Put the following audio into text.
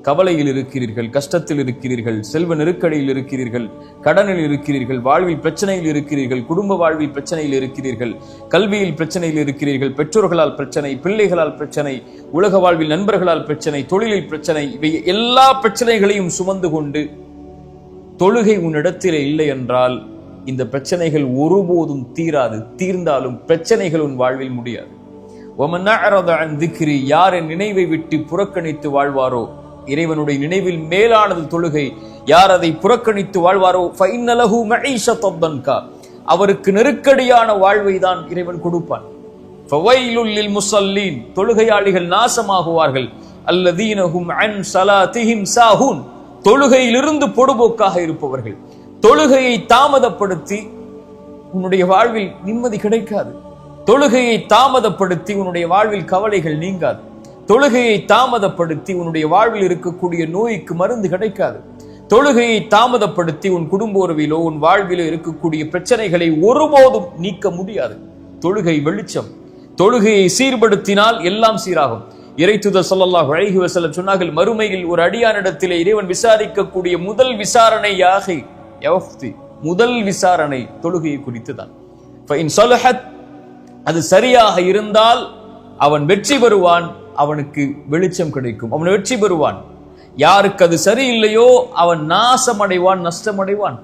கவலையில் இருக்கிறீர்கள், கஷ்டத்தில் இருக்கிறீர்கள், செல்வ நெருக்கடியில் இருக்கிறீர்கள், கடனில் இருக்கிறீர்கள், வாழ்வில் பிரச்சனையில் இருக்கிறீர்கள், குடும்ப வாழ்வில் பிரச்சனையில் இருக்கிறீர்கள், கல்வியில் பிரச்சனையில் இருக்கிறீர்கள், பெற்றோர்களால் பிரச்சனை, பிள்ளைகளால் பிரச்சனை, உலக வாழ்வில் நண்பர்களால் பிரச்சனை, தொழிலில் பிரச்சனை, இவை எல்லா பிரச்சனைகளையும் சுமந்து கொண்டு தொழுகை உன்னிடத்திலே இல்லை என்றால் இந்த பிரச்சனைகள் ஒருபோதும் தீராது. தீர்ந்தாலும் பிரச்சனைகள் உன் வாழ்வில் முடியாது. யார் என் நினைவை விட்டு புறக்கணித்து வாழ்வாரோ, இறைவனுடைய நினைவில் மேலானது தொழுகை, யார் அதை புறக்கணித்து வாழ்வாரோ அவருக்கு நெருக்கடியான வாழ்வை தான் இறைவன் கொடுப்பான். தொழுகையாளிகள் நாசமாகுவார்கள். அல்லதீனஹும் அன் ஸலாத்திஹிம் சாஹூன், தொழுகையிலிருந்து பொடுபோக்காக இருப்பவர்கள். தொழுகையை தாமதப்படுத்தி உன்னுடைய வாழ்வில் நிம்மதி கிடைக்காது. தொழுகையை தாமதப்படுத்தி உன்னுடைய வாழ்வில் கவலைகள் நீங்காது. தொழுகையை தாமதப்படுத்தி உன்னுடைய வாழ்வில் இருக்கக்கூடிய நோய்க்கு மருந்து கிடைக்காது. தொழுகையை தாமதப்படுத்தி உன் குடும்ப உறவிலோ உன் வாழ்விலோ இருக்கக்கூடிய பிரச்சனைகளை ஒருபோதும் நீக்க முடியாது. தொழுகை வெளிச்சம். தொழுகையை சீர்படுத்தினால் எல்லாம் சீராகும். இறைத்தூதர் ஸல்லல்லாஹு அலைஹி வஸல்லம் சொன்னார்கள், மறுமையில் ஒரு அடியானிடத்திலே இறைவன் விசாரிக்கக்கூடிய முதல் விசாரணை முதல் விசாரணை தொழுகையை குறித்துதான். அது சரியாக இருந்தால் அவன் வெற்றி பெறுவான், அவனுக்கு வெளிச்சம் கிடைக்கும், அவன் வெற்றி பெறுவான். யாருக்கு அது சரியில்லையோ அவன் நாசமடைவான், நஷ்டமடைவான்.